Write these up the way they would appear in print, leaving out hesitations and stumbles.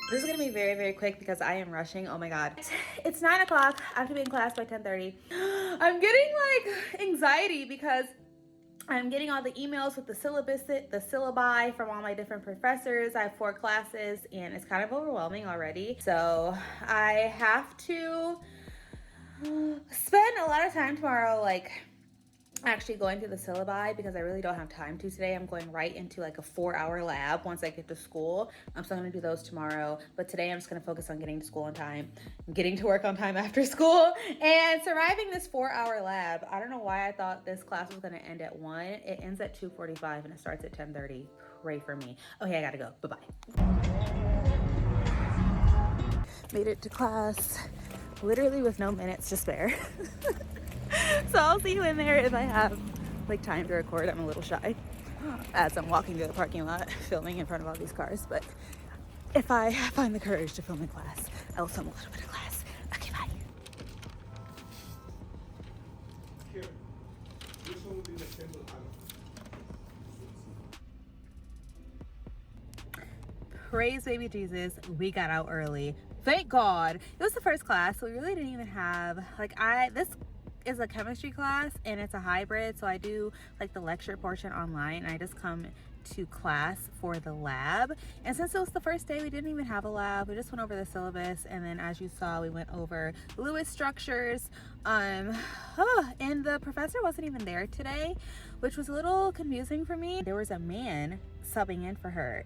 This is gonna be very, very quick because I am rushing. Oh my God. It's 9 o'clock. I have to be in class by 10:30. I'm getting like anxiety because I'm getting all the emails with the syllabi from all my different professors. I have 4 classes and it's kind of overwhelming already. So I have to spend a lot of time tomorrow, like actually going through the syllabi because I really don't have time to today. I'm going right into like a 4-hour lab once I get to school. I'm still gonna do those tomorrow, but today I'm just gonna focus on getting to school on time, getting to work on time after school, and surviving this 4-hour lab. I don't know why I thought this class was gonna end at 1. It ends at 2:45 and it starts at 10:30. Pray for me. Okay, I gotta go. Bye-bye. Made it to class literally with no minutes to spare. So I'll see you in there if I have like time to record. I'm a little shy as I'm walking through the parking lot filming in front of all these cars, but if I find the courage to film in class, I will film a little bit of class. Okay, bye. Here, this one will be the candle Alana. Praise baby Jesus, we got out early. Thank God. It was the first class, so we really didn't even have this is a chemistry class and it's a hybrid, so I do like the lecture portion online and I just come to class for the lab. And since it was the first day, we didn't even have a lab. We just went over the syllabus, and then as you saw, we went over Lewis structures. And the professor wasn't even there today, which was a little confusing for me. There was a man subbing in for her,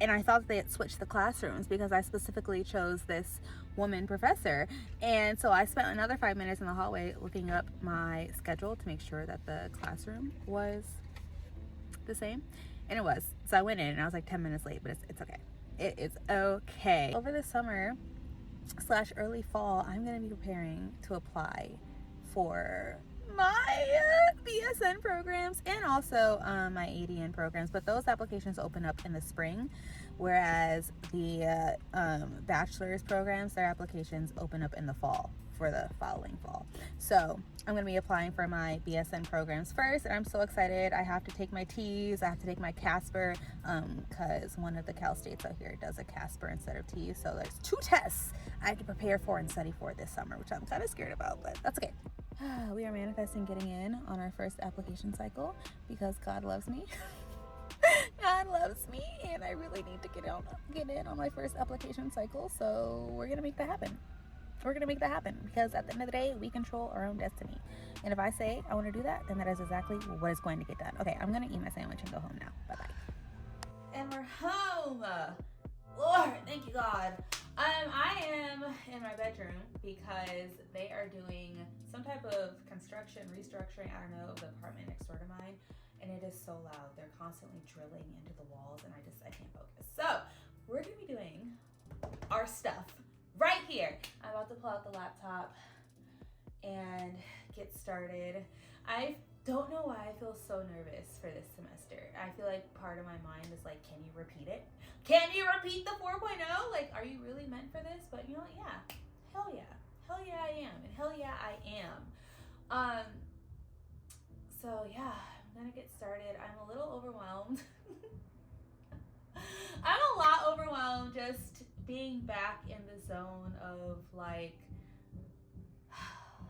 and I thought they had switched the classrooms because I specifically chose this woman professor. And so I spent another 5 minutes in the hallway looking up my schedule to make sure that the classroom was the same. And it was. So I went in and I was like 10 minutes late, but it's okay. It is okay. Over the summer / early fall, I'm going to be preparing to apply for my BSN programs and also my ADN programs, but those applications open up in the spring, whereas the bachelor's programs, their applications open up in the fall for the following fall. So I'm going to be applying for my BSN programs first, and I'm so excited. I have to take my T's, I have to take my Casper, because one of the Cal States out here does a Casper instead of T's, so there's 2 tests I have to prepare for and study for this summer, which I'm kind of scared about, but that's okay. We are manifesting getting in on our first application cycle because God loves me. God loves me, and I really need to get in on my first application cycle, so we're gonna make that happen. We're gonna make that happen because at the end of the day, we control our own destiny. And if I say I want to do that, then that is exactly what is going to get done. Okay, I'm gonna eat my sandwich and go home now. Bye-bye. And we're home. Lord, thank you, God. I am in my bedroom because they are doing some type of construction, restructuring, I don't know, of the apartment next door to mine. And it is so loud. They're constantly drilling into the walls and I can't focus. So we're gonna be doing our stuff right here. I'm about to pull out the laptop and get started. I don't know why I feel so nervous for this semester. I feel like part of my mind is like, can you repeat it? Can you repeat the 4.0? Like, are you really meant for this? But you know what? Yeah. Hell yeah. Hell yeah, I am. And hell yeah, I am. So yeah, I'm gonna get started. I'm a little overwhelmed. I'm a lot overwhelmed just being back in the zone of like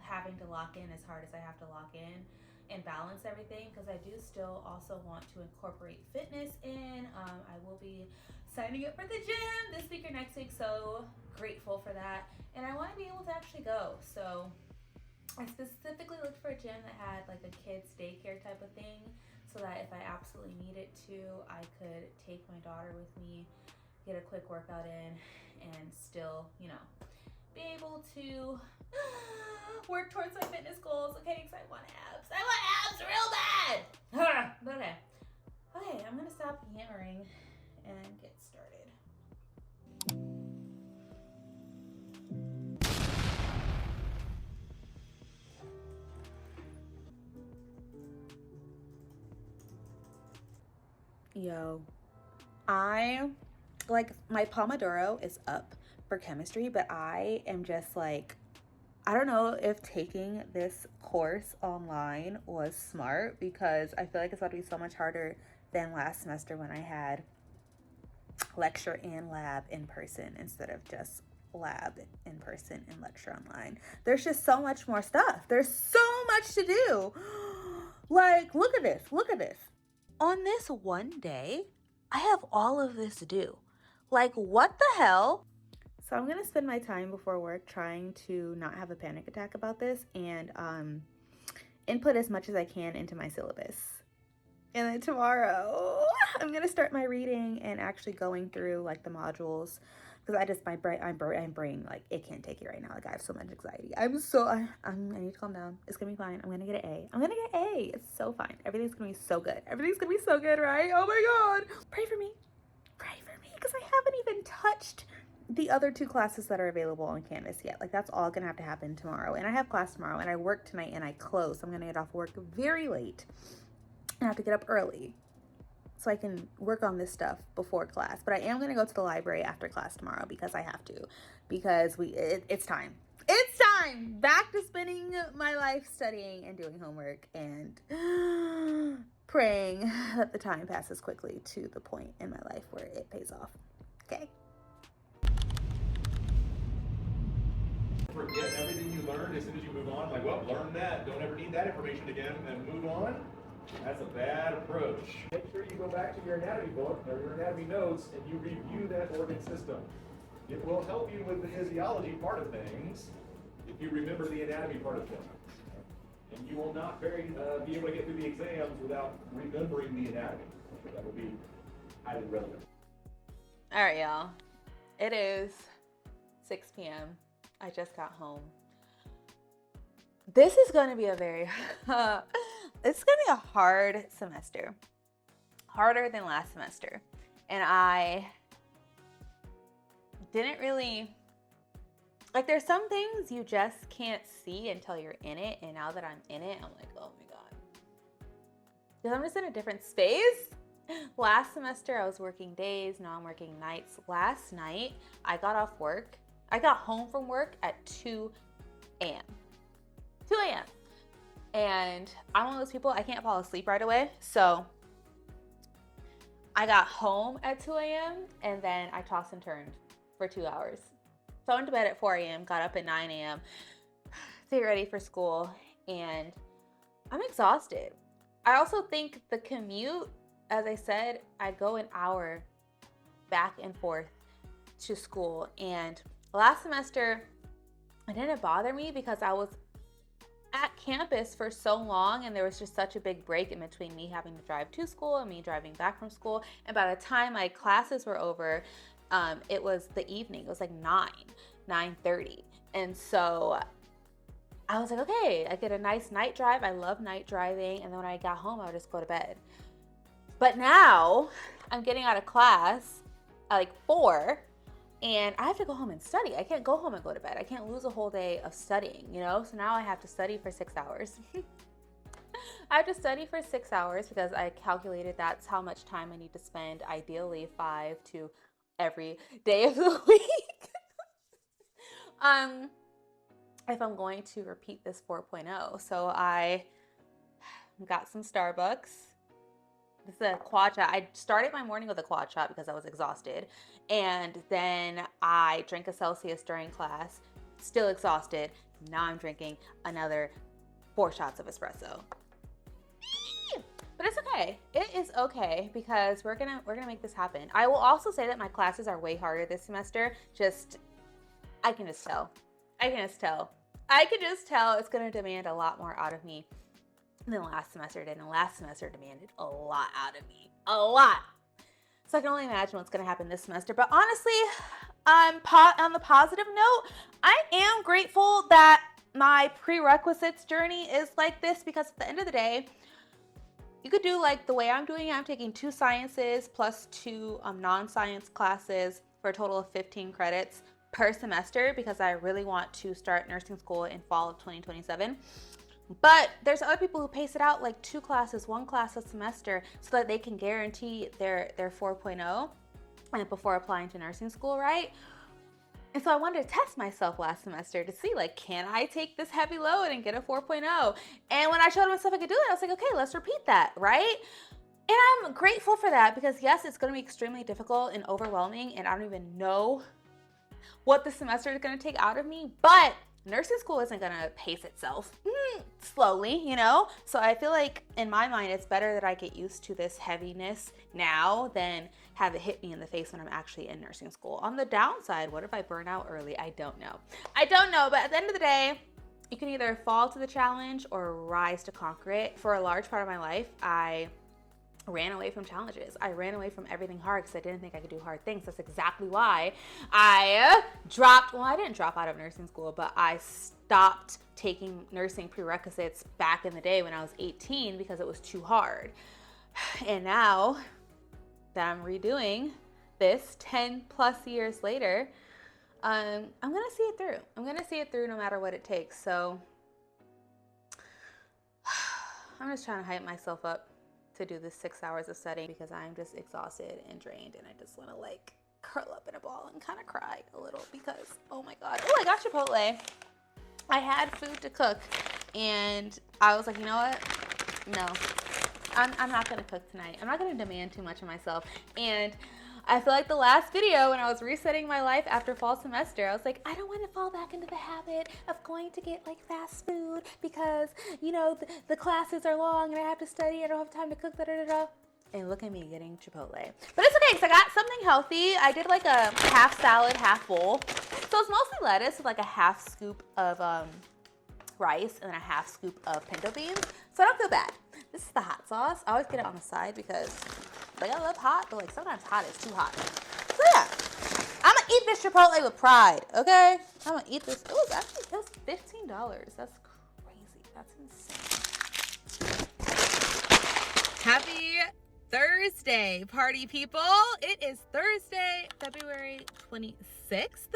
having to lock in as hard as I have to lock in and balance everything, because I do still also want to incorporate fitness in. I will be signing up for the gym this week or next week, so grateful for that. And I want to be able to actually go. So I specifically looked for a gym that had like a kids daycare type of thing, so that if I absolutely needed to, I could take my daughter with me, get a quick workout in, and still, you know, be able to work towards my fitness goals. Okay, because I want abs. I want abs real bad. But okay. Okay, I'm gonna stop yammering and get started. Yo, I like my Pomodoro is up for chemistry, but I am just like, I don't know if taking this course online was smart, because I feel like it's about to be so much harder than last semester when I had lecture and lab in person instead of just lab in person and lecture online. There's just so much more stuff. There's so much to do. Like, look at this. Look at this. On this one day, I have all of this to do. Like, what the hell? So I'm going to spend my time before work trying to not have a panic attack about this and input as much as I can into my syllabus. And then tomorrow, I'm going to start my reading and actually going through like the modules because my brain, like it can't take it right now. Like I have so much anxiety. I need to calm down. It's going to be fine. I'm going to get an A. I'm going to get an A. It's so fine. Everything's going to be so good. Everything's going to be so good, right? Oh my God. Pray for me. Pray for me because I haven't even touched the other 2 classes that are available on Canvas yet. Like that's all gonna have to happen tomorrow. And I have class tomorrow and I work tonight and I close. So I'm gonna get off work very late and I have to get up early so I can work on this stuff before class. But I am gonna go to the library after class tomorrow because I have to, because it's time. It's time back to spending my life studying and doing homework and praying that the time passes quickly to the point in my life where it pays off. Okay. Forget everything you learned as soon as you move on. Like, well, learn that. Don't ever need that information again, and move on. That's a bad approach. Make sure you go back to your anatomy book or your anatomy notes and you review that organ system. It will help you with the physiology part of things if you remember the anatomy part of things. And you will not be able to get through the exams without remembering the anatomy. That will be highly relevant. All right, y'all. It is 6 p.m. I just got home. This is going to be a hard semester. Harder than last semester. And I didn't really, like there's some things you just can't see until you're in it. And now that I'm in it, I'm like, oh my God. Because I'm just in a different space. Last semester, I was working days. Now I'm working nights. Last night, I got off work. I got home from work at 2 a.m. 2 a.m. And I'm one of those people, I can't fall asleep right away. So I got home at 2 a.m. and then I tossed and turned for 2 hours. So I went to bed at 4 a.m., got up at 9 a.m. to get ready for school. And I'm exhausted. I also think the commute, as I said, I go an hour back and forth to school. And last semester, it didn't bother me because I was at campus for so long and there was just such a big break in between me having to drive to school and me driving back from school. And by the time my classes were over, it was the evening. It was like 9:30. And so I was like, okay, I get a nice night drive. I love night driving. And then when I got home, I would just go to bed. But now I'm getting out of class at like 4 and I have to go home and study. I can't go home and go to bed. I can't lose a whole day of studying, you know? So now I have to study for 6 hours. I have to study for 6 hours because I calculated that's how much time I need to spend, ideally 5 to every day of the week. If I'm going to repeat this 4.0. So I got some Starbucks. This is a quad shot. I started my morning with a quad shot because I was exhausted. And then I drank a Celsius during class, still exhausted. Now I'm drinking another 4 shots of espresso. But it's okay. It is okay because we're gonna make this happen. I will also say that my classes are way harder this semester. I can just tell it's gonna demand a lot more out of me than last semester did, and last semester demanded a lot out of me. A lot. So I can only imagine what's going to happen this semester. But honestly, on the positive note, I am grateful that my prerequisites journey is like this because at the end of the day, you could do like the way I'm doing it. I'm taking 2 sciences plus 2 non-science classes for a total of 15 credits per semester because I really want to start nursing school in fall of 2027. But there's other people who pace it out like 2 classes, 1 class a semester so that they can guarantee their 4.0 and before applying to nursing school, right? And so I wanted to test myself last semester to see like, can I take this heavy load and get a 4.0? And when I showed myself I could do it, I was like, okay, let's repeat that, right? And I'm grateful for that because yes, it's going to be extremely difficult and overwhelming, and I don't even know what the semester is going to take out of me, but nursing school isn't going to pace itself slowly, you know? So I feel like in my mind, it's better that I get used to this heaviness now than have it hit me in the face when I'm actually in nursing school. On the downside, what if I burn out early? I don't know. But at the end of the day, you can either fall to the challenge or rise to conquer it. For a large part of my life, I ran away from challenges. I ran away from everything hard because I didn't think I could do hard things. That's exactly why I I didn't drop out of nursing school, but I stopped taking nursing prerequisites back in the day when I was 18 because it was too hard. And now that I'm redoing this 10 plus years later, I'm gonna see it through. I'm gonna see it through no matter what it takes. So I'm just trying to hype myself up to do this 6 hours of studying because I'm just exhausted and drained, and I just want to like curl up in a ball and kind of cry a little because, oh my God. Oh, I got Chipotle. I had food to cook and I was like, you know what? No, I'm not going to cook tonight. I'm not going to demand too much of myself. And I feel like the last video when I was resetting my life after fall semester, I was like, I don't want to fall back into the habit of going to get like fast food because, you know, the classes are long and I have to study. I don't have time to cook, And look at me getting Chipotle. But it's okay because I got something healthy. I did like a half salad, half bowl. So it's mostly lettuce with like a half scoop of rice and then a half scoop of pinto beans. So I don't feel bad. This is the hot sauce. I always get it on the side because like I love hot, but like sometimes hot is too hot. So yeah, I'm gonna eat this Chipotle with pride, okay? I'm gonna eat this. It was $15. That's crazy. That's insane. Happy Thursday, party people. It is Thursday, February 26th.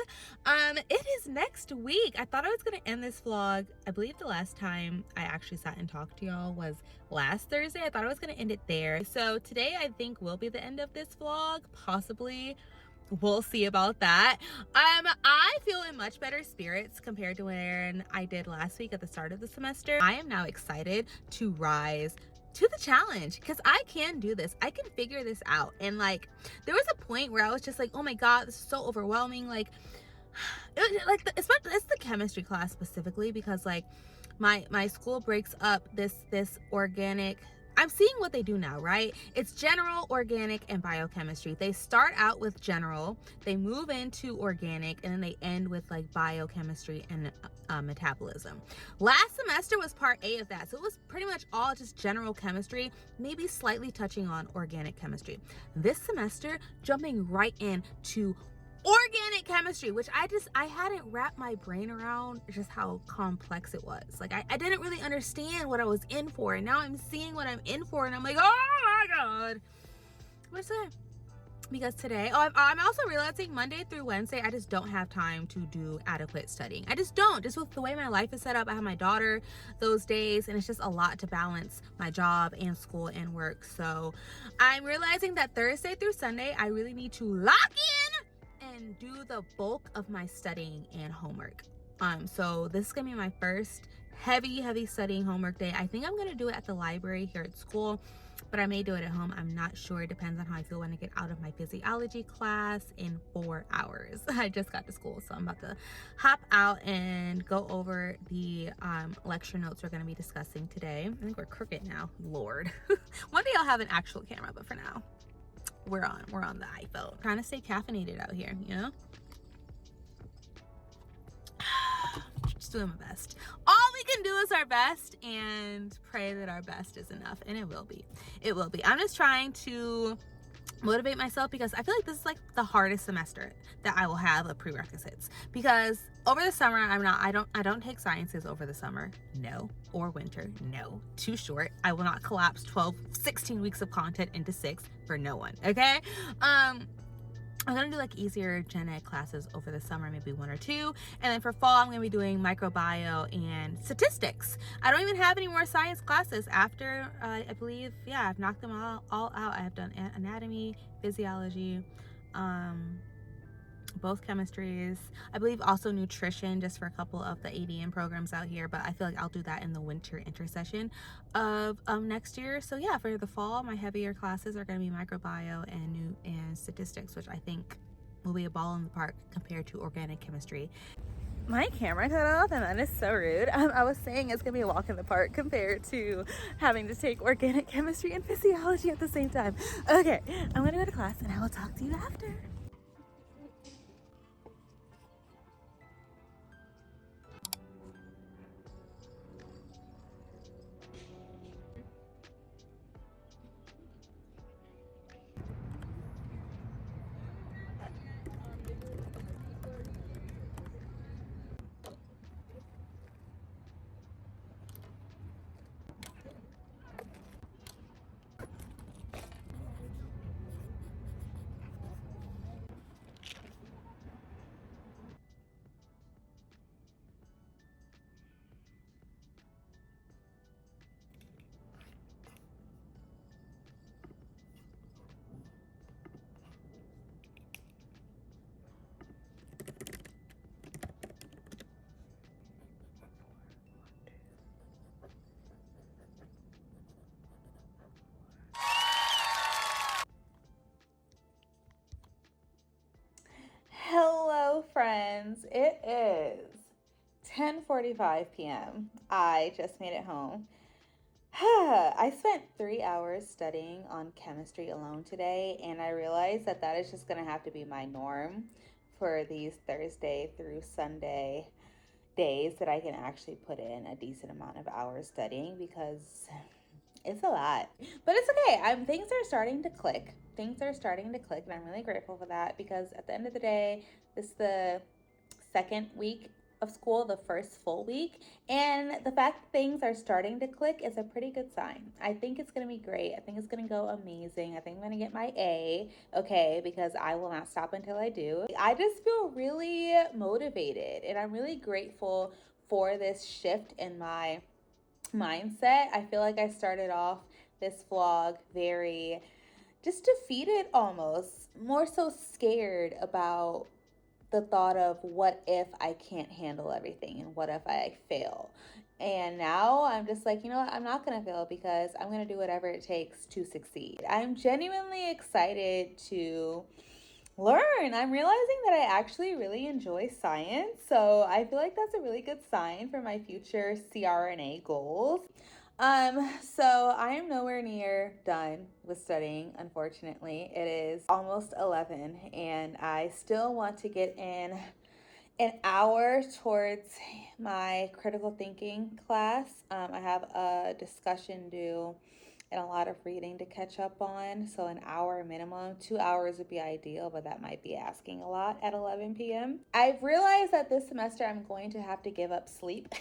It is next week. I thought I was gonna end this vlog. I believe the last time I actually sat and talked to y'all was last Thursday. I thought I was gonna end it there. So today I think will be the end of this vlog, possibly. We'll see about that. I feel in much better spirits compared to when I did last week at the start of the semester. I am now excited to rise to the challenge because I can do this. I can figure this out. And like there was a point where I was just like, oh my God, this is so overwhelming. Like it's the chemistry class specifically because like my school breaks up this organic. I'm seeing what they do now, right? It's general, organic, and biochemistry. They start out with general, they move into organic, and then they end with like biochemistry and metabolism. Last semester was part A of that. So it was pretty much all just general chemistry, maybe slightly touching on organic chemistry. This semester, jumping right into organic chemistry, which I hadn't wrapped my brain around just how complex it was. Like I didn't really understand what I was in for, and now I'm seeing what I'm in for and I'm like, oh my God. What's that? Because today, I'm also realizing Monday through Wednesday, I just don't have time to do adequate studying. I just don't. Just with the way my life is set up, I have my daughter those days, and it's just a lot to balance my job and school and work. So I'm realizing that Thursday through Sunday, I really need to lock in and do the bulk of my studying and homework. So this is gonna be my first heavy studying homework day. I think I'm gonna do it at the library here at school, but I may do it at home. I'm not sure. It depends on how I feel when I get out of my physiology class in 4 hours. I just got to school, so I'm about to hop out and go over the lecture notes we're gonna be discussing today. I think we're crooked now, Lord. One day I'll have an actual camera, but for now, we're on the iPhone. Trying to stay caffeinated out here, you know? Just doing my best. All we can do is our best and pray that our best is enough, and it will be. It will be. I'm just trying to motivate myself because I feel like this is like the hardest semester that I will have of prerequisites, because over the summer I don't take sciences over the summer, no, or winter, no, too short. I will not collapse 16 weeks of content into 6 for no one, okay? I'm gonna do like easier gen ed classes over the summer, maybe 1 or 2, and then for fall I'm gonna be doing microbiome and statistics. I don't even have any more science classes after I believe, yeah, I've knocked them all out. I have done anatomy, physiology, both chemistries. I believe also nutrition, just for a couple of the ADN programs out here, but I feel like I'll do that in the winter intersession of next year. So yeah, for the fall, my heavier classes are going to be microbiome and statistics, which I think will be a ball in the park compared to organic chemistry. My camera cut off, and that is so rude. I was saying it's gonna be a walk in the park compared to having to take organic chemistry and physiology at the same time. Okay, I'm gonna go to class and I will talk to you after. Hello, friends. It is 10:45 p.m. I just made it home. I spent 3 hours studying on chemistry alone today, and I realized that that is just going to have to be my norm for these Thursday through Sunday days that I can actually put in a decent amount of hours studying, because it's a lot. But it's okay. Things are starting to click. Things are starting to click, and I'm really grateful for that, because at the end of the day, this is the second week of school, the first full week, and the fact that things are starting to click is a pretty good sign. I think it's going to be great. I think it's going to go amazing. I think I'm going to get my A, okay, because I will not stop until I do. I just feel really motivated, and I'm really grateful for this shift in my mindset. I feel like I started off this vlog very just defeated, almost more so scared about the thought of what if I can't handle everything and what if I fail. And now I'm just like, you know what? I'm not going to fail, because I'm going to do whatever it takes to succeed. I'm genuinely excited to learn. I'm realizing that I actually really enjoy science, so I feel like that's a really good sign for my future CRNA goals. So I am nowhere near done with studying, unfortunately. It is almost 11, and I still want to get in an hour towards my critical thinking class. I have a discussion due and a lot of reading to catch up on. So an hour minimum. 2 hours would be ideal, but that might be asking a lot at 11 p.m. I've realized that this semester I'm going to have to give up sleep.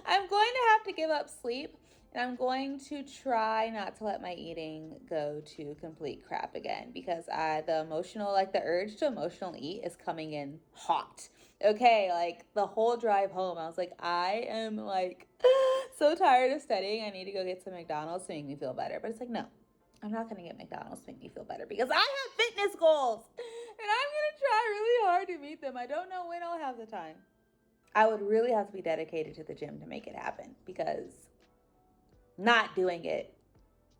I'm going to have to give up sleep, and I'm going to try not to let my eating go to complete crap again, because the urge to emotional eat is coming in hot. Okay, like the whole drive home, I was like, I am like so tired of studying. I need to go get some McDonald's to make me feel better. But it's like, no, I'm not going to get McDonald's to make me feel better, because I have fitness goals, and I'm going to try really hard to meet them. I don't know when I'll have the time. I would really have to be dedicated to the gym to make it happen, because not doing it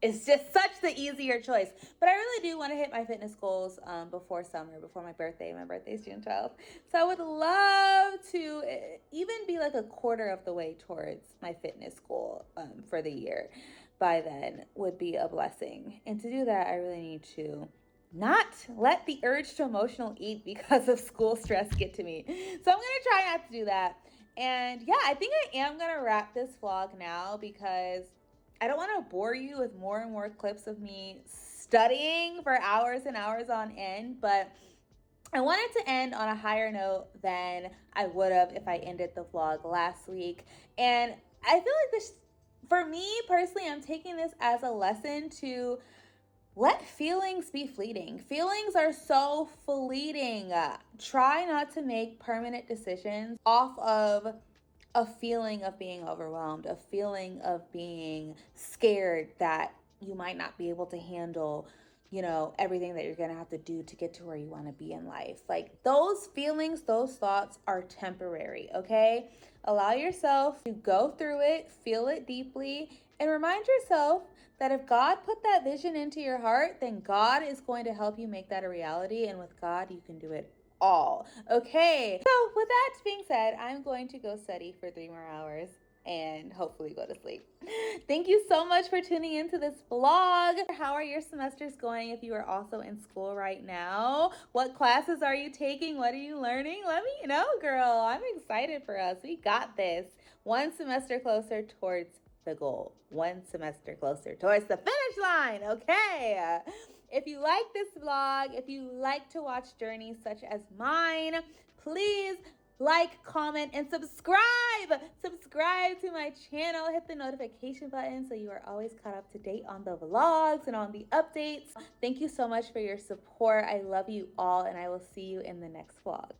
is just such the easier choice. But I really do want to hit my fitness goals before summer, before my birthday. My birthday is June 12th. So I would love to even be like a quarter of the way towards my fitness goal for the year. By then would be a blessing. And to do that, I really need to not let the urge to emotional eat because of school stress get to me. So I'm going to try not to do that. And yeah, I think I am going to wrap this vlog now, because I don't want to bore you with more and more clips of me studying for hours and hours on end, but I wanted to end on a higher note than I would have if I ended the vlog last week. And I feel like this, for me personally, I'm taking this as a lesson to let feelings be fleeting. Feelings are so fleeting. Try not to make permanent decisions off of a feeling of being overwhelmed, a feeling of being scared that you might not be able to handle everything that you're going to have to do to get to where you want to be in life. Like those feelings, those thoughts are temporary, okay? Allow yourself to go through it, feel it deeply, and remind yourself that if God put that vision into your heart, then God is going to help you make that a reality. And with God, you can do it all. Okay. So with that being said, I'm going to go study for 3 more hours and hopefully go to sleep. Thank you so much for tuning into this vlog. How are your semesters going if you are also in school right now? What classes are you taking? What are you learning? Let me know, girl. I'm excited for us. We got this. One semester closer towards the goal. One semester closer towards the finish line. Okay. If you like this vlog, if you like to watch journeys such as mine, please like, comment, and subscribe. Subscribe to my channel. Hit the notification button so you are always caught up to date on the vlogs and on the updates. Thank you so much for your support. I love you all, and I will see you in the next vlog.